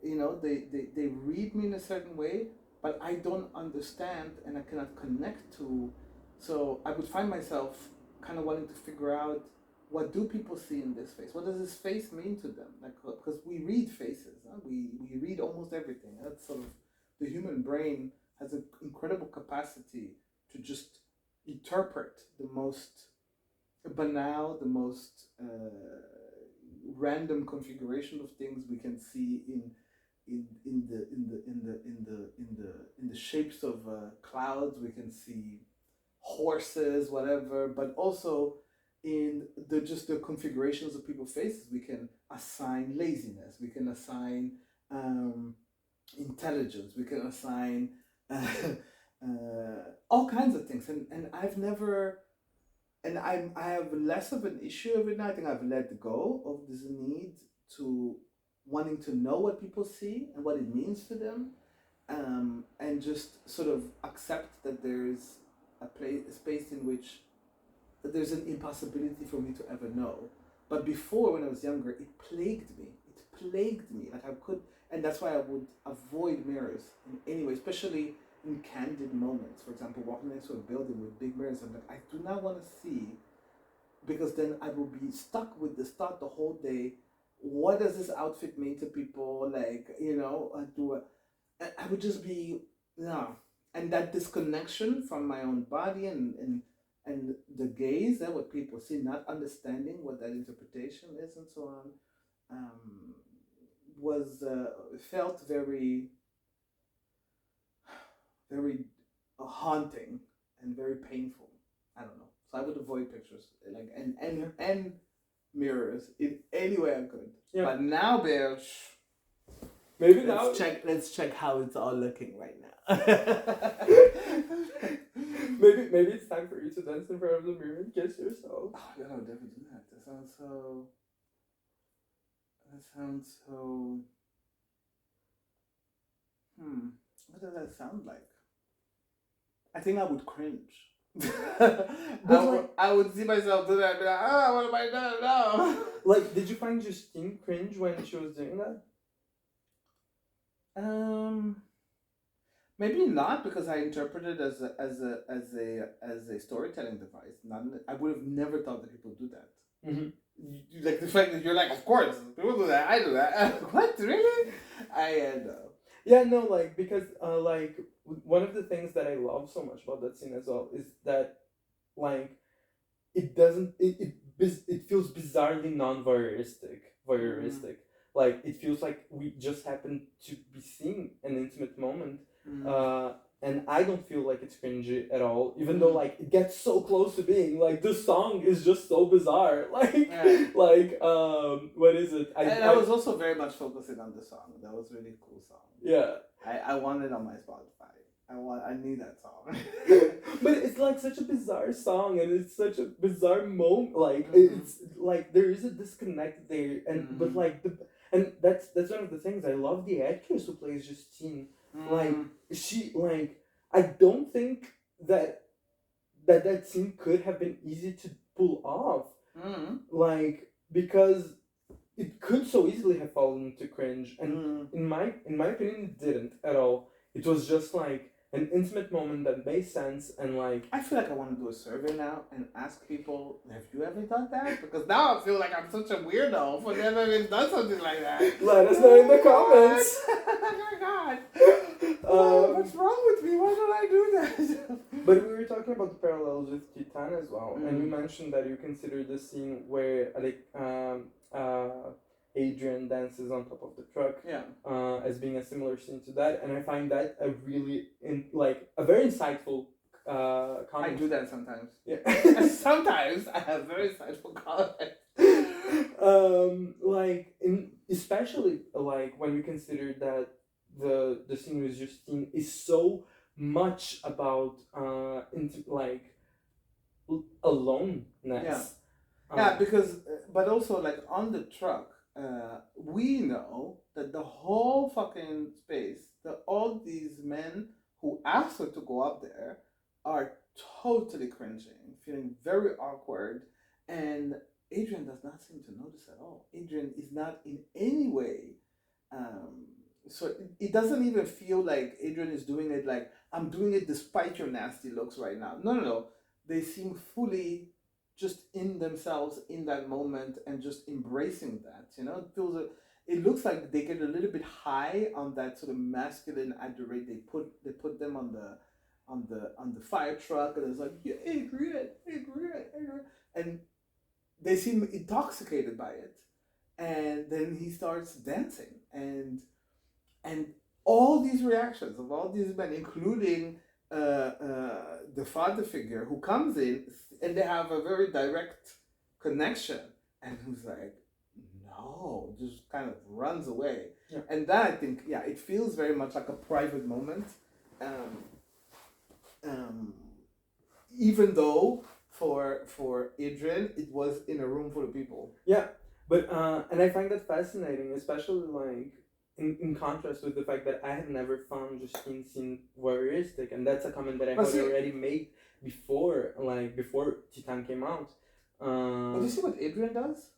they read me in a certain way, but I don't understand and I cannot connect to. So I would find myself kind of wanting to figure out, what do people see in this face? What does this face mean to them? Like, because we read faces, huh? We read almost everything. That's sort of, the human brain has an incredible capacity to just interpret the most banal, the most random configuration of things we can see in the shapes of clouds. We can see horses, whatever, but also in the configurations of people's faces. We can assign laziness, we can assign intelligence, we can assign all kinds of things, and I've never, and I have less of an issue of it now. I think I've let go of this need to wanting to know what people see and what it means to them, and just sort of accept that there's a space in which that there's an impossibility for me to ever know. But before, when I was younger, it plagued me. It plagued me. Like I could, and that's why I would avoid mirrors in any way, especially in candid moments. For example, walking next to a building with big mirrors, I'm like, I do not want to see, because then I will be stuck with this thought the whole day. What does this outfit mean to people? Like, I would just be, no. And that disconnection from my own body and the gaze and what people see, not understanding what that interpretation is and so on, was felt very, very haunting and very painful. I don't know. So I would avoid pictures, like, and mirrors in any way I could. Yeah. But now, bitch, maybe let's check how it's all looking right now. maybe it's time for you to dance in front of the mirror and kiss yourself. Oh, yeah, I would never do that. That sounds so. What does that sound like? I think I would cringe. I would see myself do that and be like, oh, what am I doing now? Like, did you find Justine cringe when she was doing that? Maybe not, because I interpret it as a storytelling device. I would have never thought that people do that. Mm-hmm. Like the fact that you're like, of course, people do that. I do that. What, really? I know. Yeah, no, like, because like one of the things that I love so much about that scene as well is that, like, it doesn't it feels bizarrely non-voyeuristic. Like, it feels like we just happen to be seeing an intimate moment, and I don't feel like it's cringy at all, even though, like, it gets so close to being, like, the song is just so bizarre, like, what is it? I was also very much focusing on the song. That was a really cool song. Yeah. I want it on my Spotify. I need that song. But it's like such a bizarre song, and it's such a bizarre moment. Like, it's like there is a disconnect there, and but like and that's one of the things I love. The actress who plays Justine, like, she, like, I don't think that scene could have been easy to pull off, like, because it could so easily have fallen into cringe, and in my opinion, it didn't at all. It was just like an intimate moment that made sense, and like, I feel like I want to do a survey now and ask people, have you ever done that? Because now I feel like I'm such a weirdo for never even done something like that. Let us know in the comments. Oh my god. What's wrong with me? Why don't I do that? But we were talking about the parallels with Titane as well, and you mentioned that you consider the scene where, like, Adrian dances on top of the truck, as being a similar scene to that, and I find that a really a very insightful comment. I do that sometimes. Yeah. Sometimes I have very insightful comments. Especially like when we consider that the scene with Justine is so much about like aloneness. Yeah. Yeah, because, but also, like, on the truck, we know that the whole fucking space, that all these men who asked her to go up there are totally cringing, feeling very awkward, and Adrian does not seem to notice at all. Adrian is not in any way, um, so it doesn't even feel like Adrian is doing it like, I'm doing it despite your nasty looks right now. No, no, no. They seem fully just in themselves in that moment and just embracing that. It feels, it looks like they get a little bit high on that sort of masculine adorate. They put them on the fire truck, and it's like, yeah, Adrian, Adrian, Adrian, and they seem intoxicated by it. And then he starts dancing, and all these reactions of all these men, including the father figure who comes in, and they have a very direct connection, and who's like, no, just kind of runs away. Yeah. And that, I think, yeah, it feels very much like a private moment, even though for Adrian it was in a room full of people. Yeah, but and I find that fascinating, especially like in contrast with the fact that I had never found Justine scene voyeuristic, and that's a comment that I had already made before, like before Titane came out. But you see what Adrian does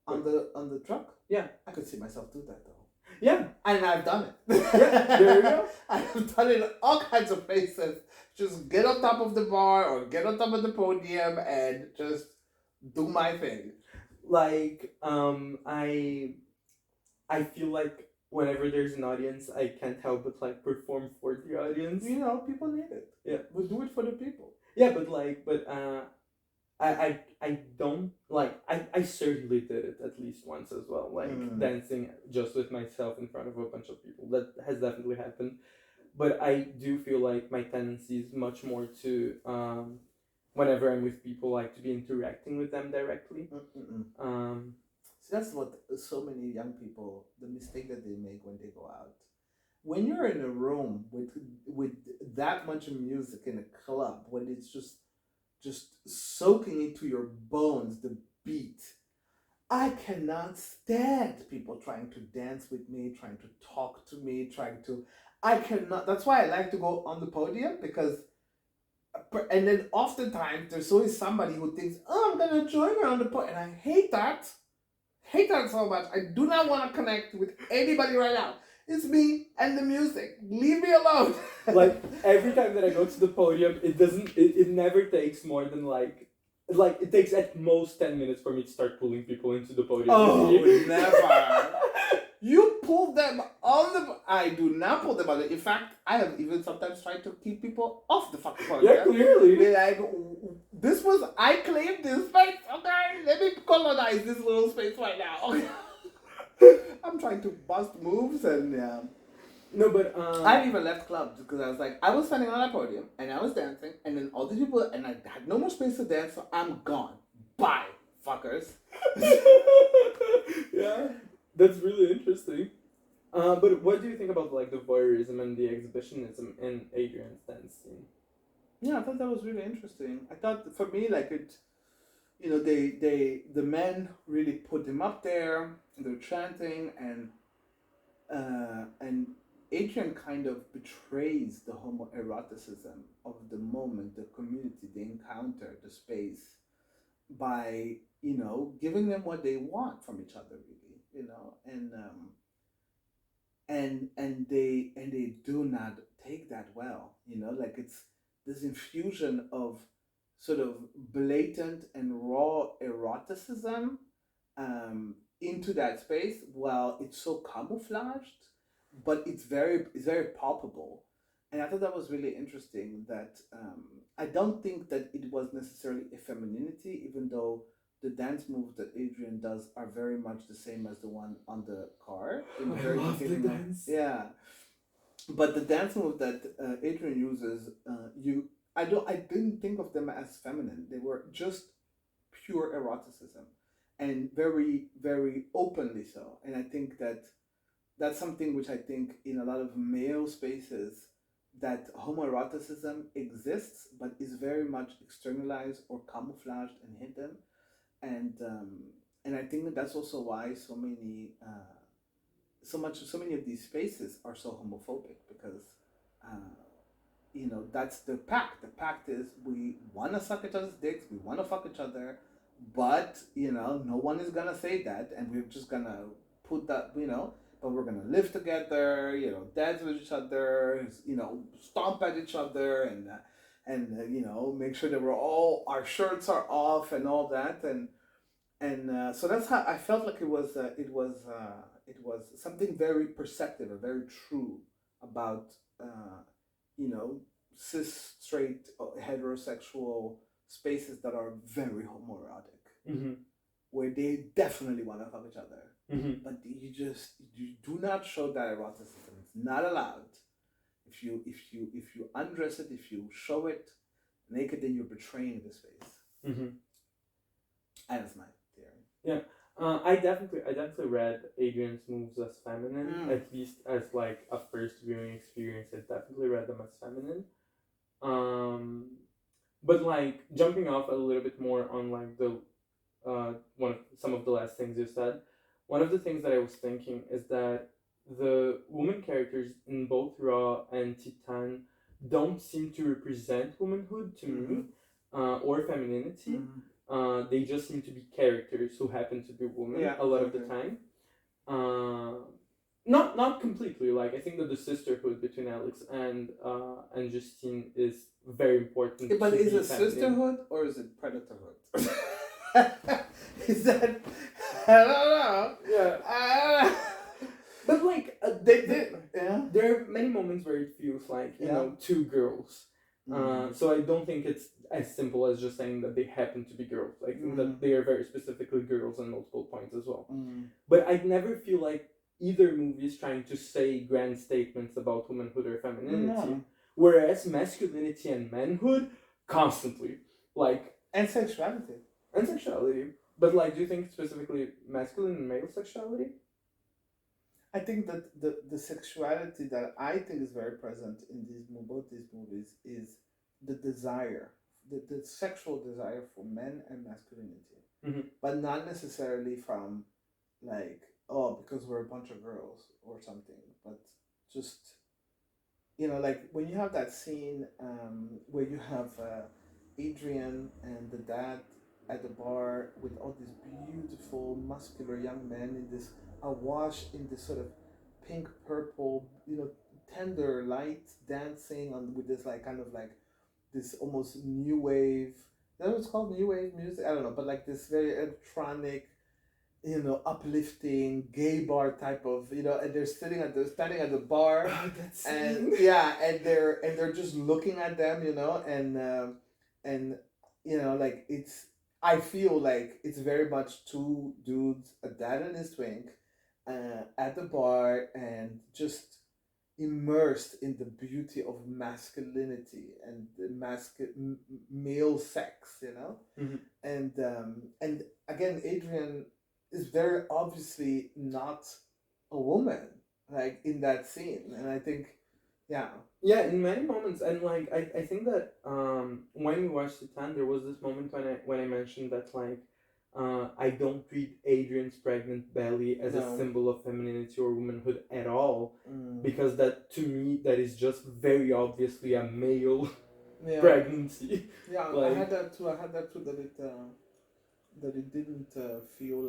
on the truck? Yeah, I could see myself do that though. Yeah, and I've done it. Yeah, there you go. I've done it in all kinds of places. Just get on top of the bar or get on top of the podium and just do my thing. Like, I feel like whenever there's an audience, I can't help but like perform for the audience. People need it. Yeah, we do it for the people. Yeah, but I don't like I certainly did it at least once as well, like dancing just with myself in front of a bunch of people. That has definitely happened. But I do feel like my tendency is much more to whenever I'm with people, like to be interacting with them directly. See, that's what so many young people, the mistake that they make when they go out. When you're in a room with that much music in a club, when it's just soaking into your bones, the beat, I cannot stand people trying to dance with me, trying to talk to me, I cannot. That's why I like to go on the podium, because, and then oftentimes there's always somebody who thinks, oh, I'm gonna join her on the podium, and I hate that so much. I do not want to connect with anybody right now. It's me and the music. Leave me alone. Like every time that I go to the podium, it never takes more than like it takes at most 10 minutes for me to start pulling people into the podium. Oh, never. You pull them on the... I do not pull them on the... In fact, I have even sometimes tried to keep people off the fucking podium. Yeah, clearly. Be like, this was... I claimed this space, okay? Let me colonize this little space right now. Okay? I'm trying to bust moves and... yeah. No, but... I've even left clubs because I was like, I was standing on that podium and I was dancing, and then all these people... And I had no more space to dance, so I'm gone. Bye, fuckers. Yeah. That's really interesting. But what do you think about like the voyeurism and the exhibitionism in Adrian's dance scene? Yeah, I thought that was really interesting. I thought for me, like the men really put him up there. They're chanting, and Adrian kind of betrays the homoeroticism of the moment, the community, the encounter, the space, by giving them what they want from each other, really. And they do not take that well. Like it's this infusion of sort of blatant and raw eroticism into that space, while it's so camouflaged, but it's very palpable. And I thought that was really interesting. That I don't think that it was necessarily a femininity, even though the dance moves that Adrian does are very much the same as the one on the car. In the very love the dance. Yeah, but the dance move that Adrian uses, I didn't think of them as feminine. They were just pure eroticism, and very, very openly so. And I think that's something which I think in a lot of male spaces that homoeroticism exists, but is very much externalized or camouflaged and hidden, and I think that that's also why so many of these spaces are so homophobic, because uh, that's the pact. The pact is we want to suck each other's dicks, we want to fuck each other, but no one is gonna say that, and we're just gonna put that, but we're gonna live together, dance with each other, stomp at each other, and make sure that our shirts are off and all that, and so that's how I felt like it was something very perceptive and very true about you know cis straight heterosexual spaces that are very homoerotic, Mm-hmm. where they definitely want to fuck each other, Mm-hmm. but you do not show that eroticism. It's not allowed. If you undress it, if you show it naked, then you're betraying the space. Mm-hmm. And that's my theory. Yeah. I definitely read Adrian's moves as feminine, at least as like a first viewing experience. I definitely read them as feminine. Um, but like jumping off a little bit more on like the some of the last things you said. One of the things that I was thinking is that the woman characters in both Raw and Titane don't seem to represent womanhood to me, or femininity. They just seem to be characters who happen to be women a lot of the time. Not completely. Like I think that the sisterhood between Alex and Justine is very important. But is it sisterhood or is it predatorhood? Is that, I don't know. Yeah. But like they did. Yeah. There are many moments where it feels like two girls. So I don't think it's as simple as just saying that they happen to be girls. I think that they are very specifically girls on multiple points as well. But I never feel like either movie is trying to say grand statements about womanhood or femininity. No. Whereas masculinity and manhood constantly, like, and sexuality. But like, do you think specifically masculine and male sexuality? I think that the sexuality that I think is very present in both these movies is the desire, the sexual desire for men and masculinity, but not necessarily from like, oh, because we're a bunch of girls or something, but just like when you have that scene where you have Adrian and the dad at the bar with all these beautiful muscular young men in this awash in this sort of pink purple tender light dancing on with this like kind of like this almost new wave, that was called new wave music, I don't know, but like this very electronic uplifting gay bar type of and they're standing at the bar, and they're just looking at them, and like it's, I feel like it's very much two dudes, a dad and his twink, at the bar and just immersed in the beauty of masculinity and the male sex, and again, Adrian is very obviously not a woman, like in that scene, and I think, in many moments, and like I think that when we watched Titane, there was this moment when I mentioned that like I don't read Adrian's pregnant belly as a symbol of femininity or womanhood at all, because that to me that is just very obviously a male pregnancy. Yeah, like, I had that too. That it didn't feel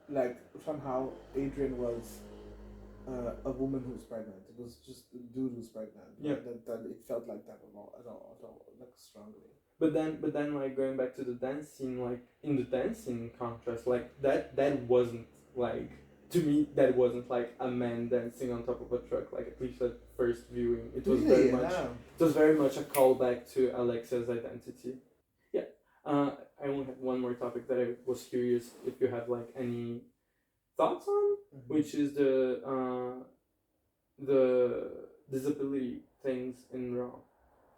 like somehow Adrian was a woman who's pregnant. It was just a dude who's pregnant. Yeah. That it felt like that at all, like strongly. But then, like going back to the dance scene, like in the dance scene, in contrast, like that wasn't like, to me, that wasn't like a man dancing on top of a truck. Like at least at first viewing, it was very much a callback to Alexia's identity. Yeah. I only have one more topic that I was curious if you have like any thoughts on, which is the disability things in Raw,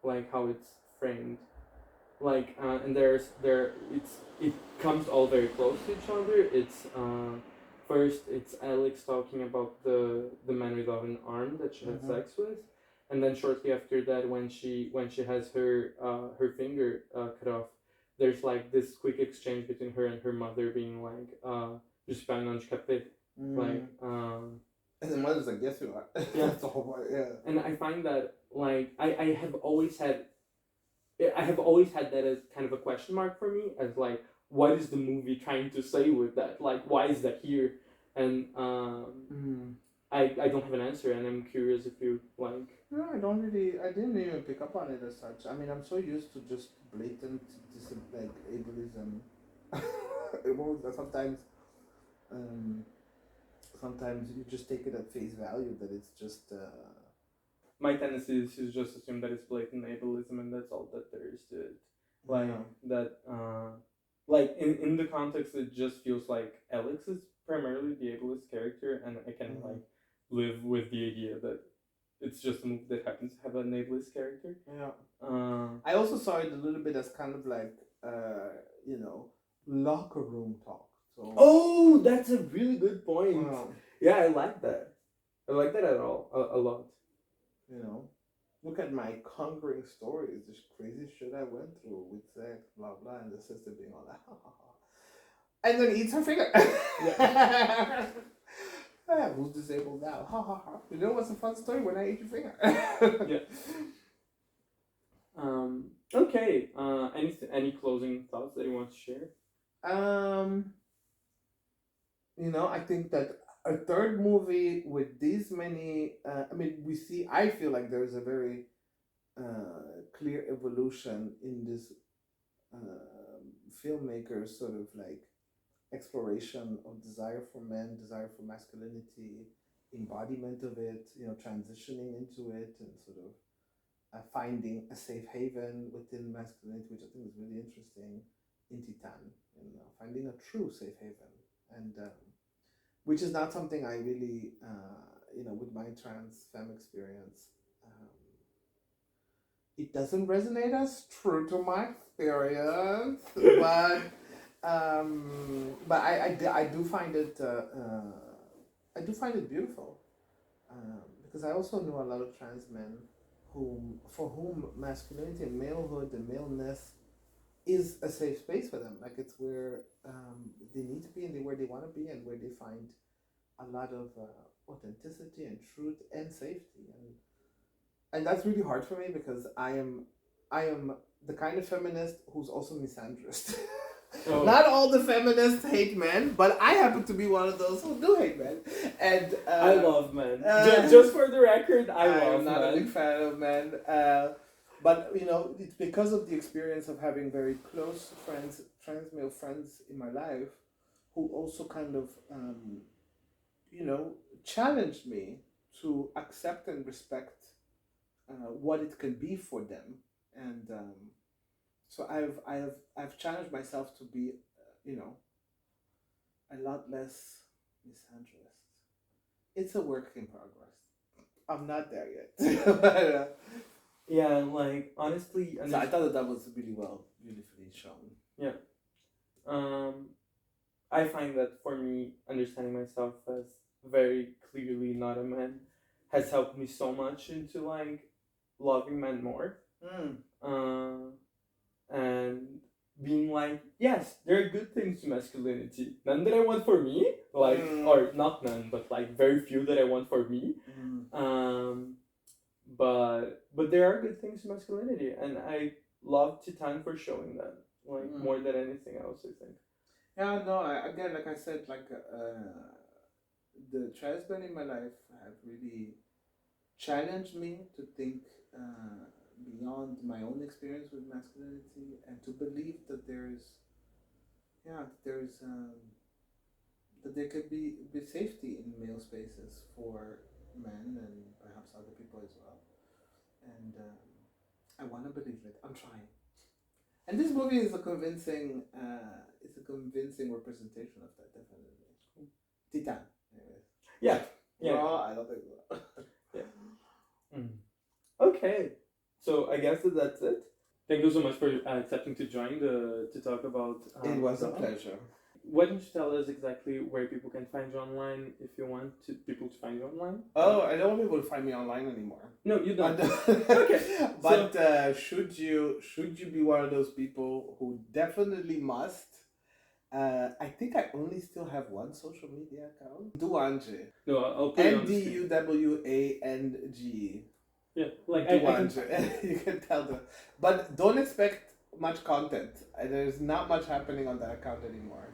like how it's framed, like and it comes all very close to each other. It's first it's Alex talking about the man without an arm that she had sex with, and then shortly after that, when she has her finger cut off, there's like this quick exchange between her and her mother being like, "Je suis pas un handicapé," like and the mother's like, "Yes, you are." Yeah. That's the whole part. Yeah. And I find that like I have always had that as kind of a question mark for me, as like, what is the movie trying to say with that? Like, why is that here? And I don't have an answer, and I'm curious if you like. No, I didn't even pick up on it as such. I mean, I'm so used to just blatant like ableism. Sometimes, sometimes you just take it at face value that it's just. My tendency is to just assume that it's blatant ableism, and that's all that there is to it. Like that. Like in the context, it just feels like Alex is primarily the ableist character, and I can like live with the idea that it's just a movie that happens to have an ableist character. Yeah. I also saw it a little bit as kind of like locker room talk. So. Oh, that's a really good point. Yeah, I like that. I like that a lot. Look at my conquering stories, this crazy shit I went through with sex, blah blah, and the sister being all like, ha ha ha, and then eats her finger. Yeah. Who's disabled now? Ha ha ha. You know what's a fun story? When I ate your finger. Yeah. Okay. Any closing thoughts that you want to share? I think that a third movie with these many, I feel like there's a very clear evolution in this filmmaker's sort of like exploration of desire for men, desire for masculinity, embodiment of it, transitioning into it, and sort of finding a safe haven within masculinity, which I think is really interesting in Titane, finding a true safe haven. And which is not something I really, with my trans femme experience, it doesn't resonate as true to my experience, but I do find it, beautiful, because I also know a lot of trans men for whom masculinity and malehood and maleness is a safe space for them. Like, it's where they need to be, and where they want to be, and where they find a lot of authenticity and truth and safety, and that's really hard for me, because I am the kind of feminist who's also misandrist. Oh. Not all the feminists hate men, but I happen to be one of those who do hate men. And I love men. Just for the record, I love men. I'm not a big fan of men. But, it's because of the experience of having very close friends, trans male friends in my life, who also kind of, challenged me to accept and respect what it can be for them. And so I've challenged myself to be, a lot less misandrist. It's a work in progress. I'm not there yet. But, yeah, like, honestly, so I thought that was really beautifully shown. Yeah. I find that for me, understanding myself as very clearly not a man has helped me so much into like loving men more. And being like, yes, there are good things to masculinity. None that I want for me, like, or not none, but like very few that I want for me. But there are good things to masculinity, and I love Titane for showing that, like, more than anything else, I think. Yeah, no, again, like I said, like, the trans men in my life have really challenged me to think beyond my own experience with masculinity, and to believe that that there could be safety in male spaces for men and perhaps other people as well. And I want to believe it. I'm trying. And this movie is a convincing representation of that, definitely. Titane, anyways. Yeah. Raw, I don't think so. Yeah. Okay. So I guess that's it. Thank you so much for accepting to join to talk about. It was a pleasure. why don't you tell us exactly where people can find you online if you want people to find you online? Oh, I don't want people to find me online anymore. No, you don't. Okay. But should you be one of those people who definitely must? I think I only still have one social media account. Duange. No, I'll put it on the screen. Duwang. Yeah, like I can... You can tell them. But don't expect much content. There's not much happening on that account anymore.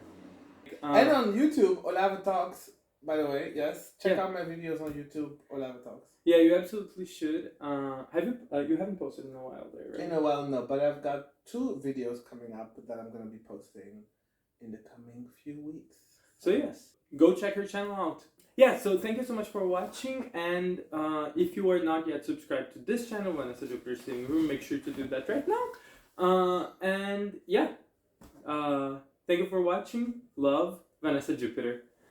And on YouTube, Olave Talks, by the way, yes. Check out my videos on YouTube, Olave Talks. Yeah, you absolutely should. You haven't posted in a while there, right? In a while, no, but I've got 2 videos coming up that I'm going to be posting in the coming few weeks. So yes, go check her channel out. Yeah, so thank you so much for watching, and if you are not yet subscribed to this channel, Vanessa Jupiter Sitting Room, make sure to do that right now. And yeah, thank you for watching. Love, Vanessa Jupiter.